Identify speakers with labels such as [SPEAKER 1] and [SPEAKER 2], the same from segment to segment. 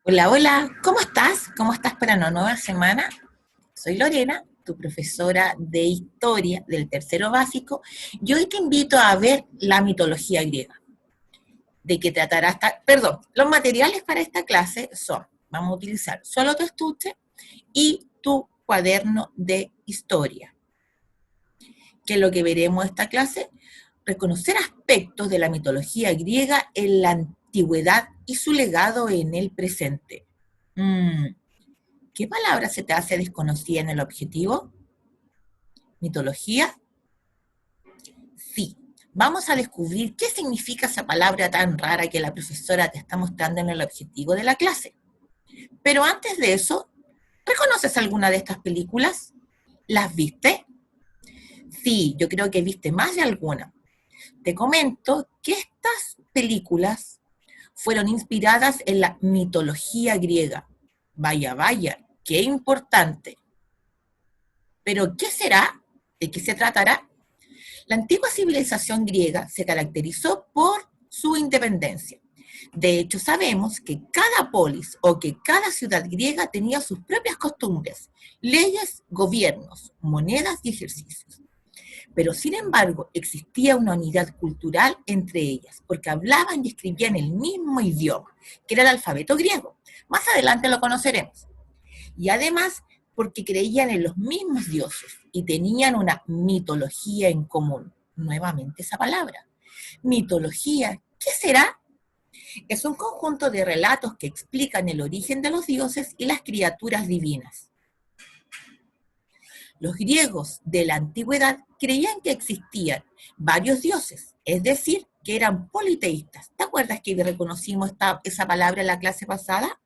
[SPEAKER 1] Hola, hola, ¿cómo estás? ¿Cómo estás para una nueva semana? Soy Lorena, tu profesora de historia del tercero básico, y hoy te invito a ver la mitología griega. ¿De qué tratará esta? Perdón, los materiales para esta clase son, vamos a utilizar solo tu estuche y tu cuaderno de historia. ¿Qué es lo que veremos en esta clase? Reconocer aspectos de la mitología griega en la antigüedad y su legado en el presente. Mm, ¿Qué palabra se te hace desconocida en el objetivo? ¿Mitología? Sí. Vamos a descubrir qué significa esa palabra tan rara que la profesora te está mostrando en el objetivo de la clase. Pero antes de eso, ¿reconoces alguna de estas películas? ¿Las viste? Sí, yo creo que viste más de alguna. Te comento que estas películas fueron inspiradas en la mitología griega. Vaya, vaya, qué importante. Pero, ¿qué será? ¿De qué se tratará? La antigua civilización griega se caracterizó por su independencia. De hecho, sabemos que cada polis o que cada ciudad griega tenía sus propias costumbres, leyes, gobiernos, monedas y ejercicios. Pero sin embargo, existía una unidad cultural entre ellas, porque hablaban y escribían el mismo idioma, que era el alfabeto griego. Más adelante lo conoceremos. Y además, porque creían en los mismos dioses y tenían una mitología en común. Nuevamente esa palabra. Mitología, ¿qué será? Es un conjunto de relatos que explican el origen de los dioses y las criaturas divinas. Los griegos de la antigüedad creían que existían varios dioses, es decir, que eran politeístas. ¿Te acuerdas que reconocimos esa palabra en la clase pasada?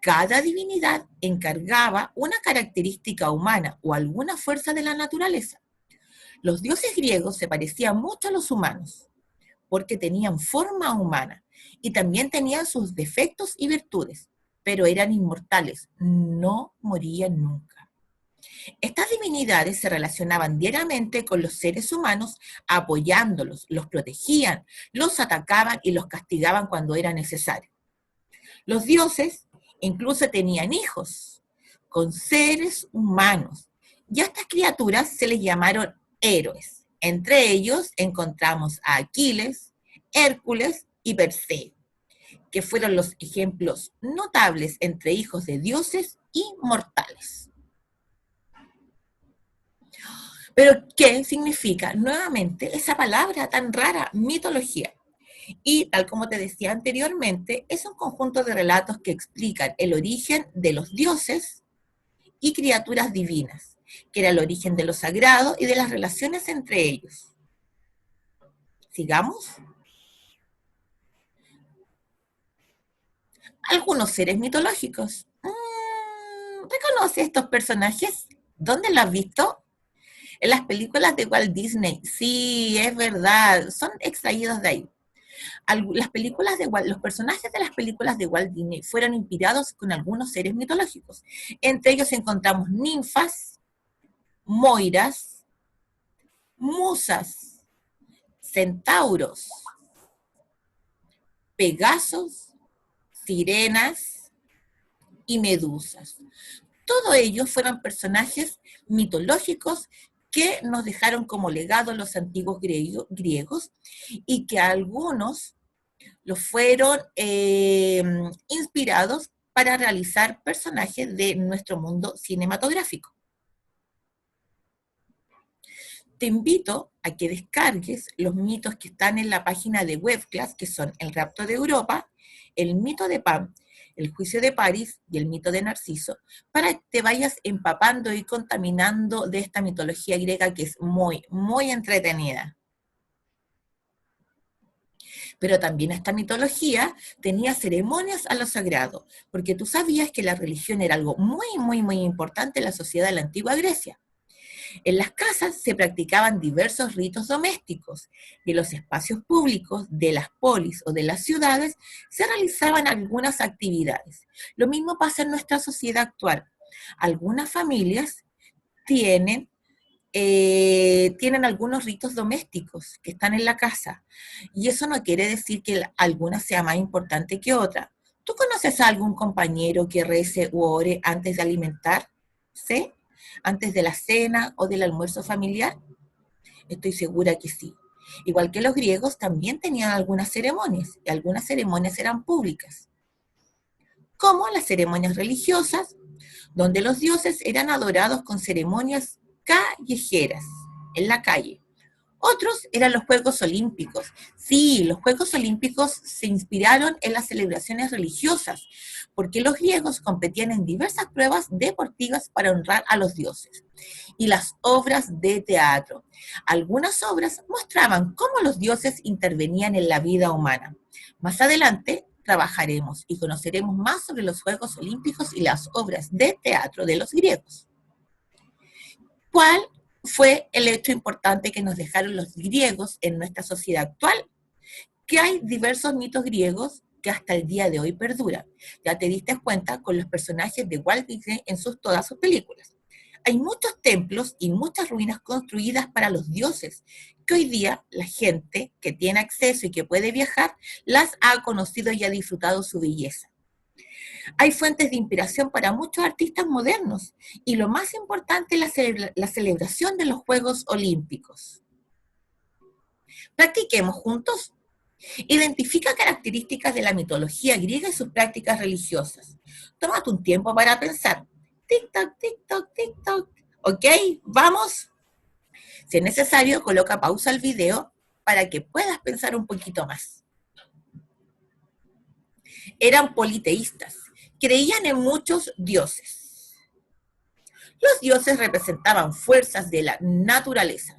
[SPEAKER 1] Cada divinidad encargaba una característica humana o alguna fuerza de la naturaleza. Los dioses griegos se parecían mucho a los humanos, porque tenían forma humana y también tenían sus defectos y virtudes, pero eran inmortales, no morían nunca. Estas divinidades se relacionaban diariamente con los seres humanos, apoyándolos, los protegían, los atacaban y los castigaban cuando era necesario. Los dioses incluso tenían hijos con seres humanos y a estas criaturas se les llamaron héroes. Entre ellos encontramos a Aquiles, Hércules y Perseo, que fueron los ejemplos notables entre hijos de dioses y mortales. Pero, ¿qué significa nuevamente esa palabra tan rara, mitología? Y tal como te decía anteriormente, es un conjunto de relatos que explican el origen de los dioses y criaturas divinas, que era el origen de lo sagrado y de las relaciones entre ellos. Sigamos. Algunos seres mitológicos. ¿Reconoce estos personajes? ¿Dónde los has visto? En las películas de Walt Disney. Sí, es verdad, son extraídos de ahí. Las películas de Walt, los personajes de las películas de Walt Disney fueron inspirados con algunos seres mitológicos. Entre ellos encontramos ninfas, moiras, musas, centauros, pegasos, sirenas y medusas. Todos ellos fueron personajes mitológicos que nos dejaron como legado los antiguos griegos y que algunos los fueron inspirados para realizar personajes de nuestro mundo cinematográfico. Te invito a que descargues los mitos que están en la página de Webclass, que son el rapto de Europa, el mito de Pan, el juicio de París y el mito de Narciso, para que te vayas empapando y contaminando de esta mitología griega que es muy, muy entretenida. Pero también esta mitología tenía ceremonias a lo sagrado, porque tú sabías que la religión era algo muy, muy, muy importante en la sociedad de la antigua Grecia. En las casas se practicaban diversos ritos domésticos y en los espacios públicos de las polis o de las ciudades se realizaban algunas actividades. Lo mismo pasa en nuestra sociedad actual. Algunas familias tienen tienen algunos ritos domésticos que están en la casa. Y eso no quiere decir que alguna sea más importante que otra. ¿Tú conoces a algún compañero que rece u ore antes de alimentarse? ¿Antes de la cena o del almuerzo familiar? Estoy segura que sí. Igual que los griegos, también tenían algunas ceremonias, y algunas ceremonias eran públicas, como las ceremonias religiosas, donde los dioses eran adorados con ceremonias callejeras, en la calle. Otros eran los Juegos Olímpicos. Sí, los Juegos Olímpicos se inspiraron en las celebraciones religiosas, porque los griegos competían en diversas pruebas deportivas para honrar a los dioses. Y las obras de teatro. Algunas obras mostraban cómo los dioses intervenían en la vida humana. Más adelante trabajaremos y conoceremos más sobre los Juegos Olímpicos y las obras de teatro de los griegos. ¿Cuál fue el hecho importante que nos dejaron los griegos en nuestra sociedad actual? Que hay diversos mitos griegos que hasta el día de hoy perduran. Ya te diste cuenta con los personajes de Walt Disney en todas sus películas. Hay muchos templos y muchas ruinas construidas para los dioses, que hoy día la gente que tiene acceso y que puede viajar, las ha conocido y ha disfrutado su belleza. Hay fuentes de inspiración para muchos artistas modernos y lo más importante es la celebración de los Juegos Olímpicos. Practiquemos juntos. Identifica características de la mitología griega y sus prácticas religiosas. Tómate un tiempo para pensar. Tic-toc, tic-toc, tic-toc. ¿Ok? ¿Vamos? Si es necesario, coloca pausa al video para que puedas pensar un poquito más. Eran politeístas. Creían en muchos dioses. Los dioses representaban fuerzas de la naturaleza.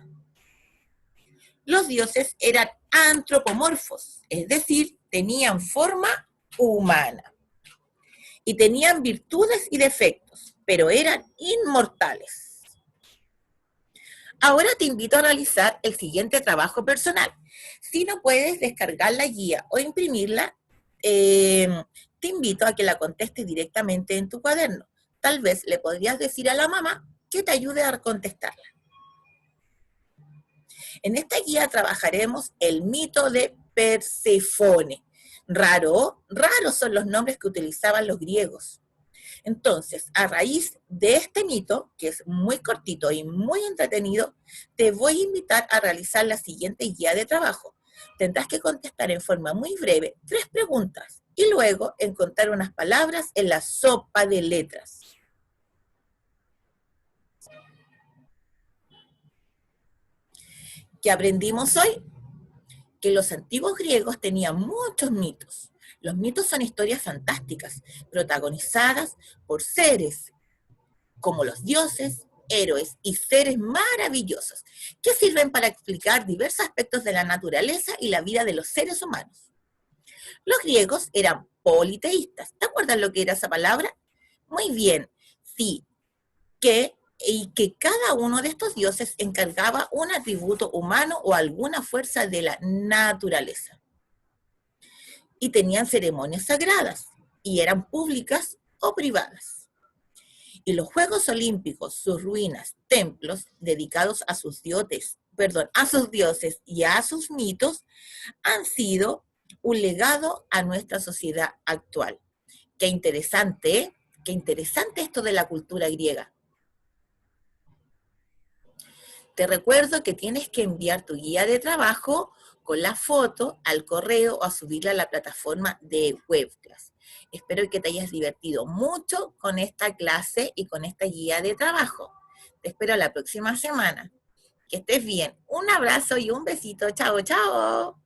[SPEAKER 1] Los dioses eran antropomorfos, es decir, tenían forma humana. Y tenían virtudes y defectos, pero eran inmortales. Ahora te invito a realizar el siguiente trabajo personal. Si no puedes descargar la guía o imprimirla, te invito a que la contestes directamente en tu cuaderno. Tal vez le podrías decir a la mamá que te ayude a contestarla. En esta guía trabajaremos el mito de Perséfone. Raros son los nombres que utilizaban los griegos. Entonces, a raíz de este mito, que es muy cortito y muy entretenido, te voy a invitar a realizar la siguiente guía de trabajo. Tendrás que contestar en forma muy breve 3 preguntas y luego encontrar unas palabras en la sopa de letras. ¿Qué aprendimos hoy? Que los antiguos griegos tenían muchos mitos. Los mitos son historias fantásticas, protagonizadas por seres como los dioses, héroes y seres maravillosos, que sirven para explicar diversos aspectos de la naturaleza y la vida de los seres humanos. Los griegos eran politeístas. ¿Te acuerdas lo que era esa palabra? Muy bien, sí, y que cada uno de estos dioses encargaba un atributo humano o alguna fuerza de la naturaleza. Y tenían ceremonias sagradas, y eran públicas o privadas. Y los Juegos Olímpicos, sus ruinas, templos dedicados a sus dioses y a sus mitos, han sido un legado a nuestra sociedad actual. Qué interesante, ¿eh? Qué interesante esto de la cultura griega. Te recuerdo que tienes que enviar tu guía de trabajo con la foto al correo o a subirla a la plataforma de Webclass. Espero que te hayas divertido mucho con esta clase y con esta guía de trabajo. Te espero la próxima semana. Que estés bien. Un abrazo y un besito. Chao, chao.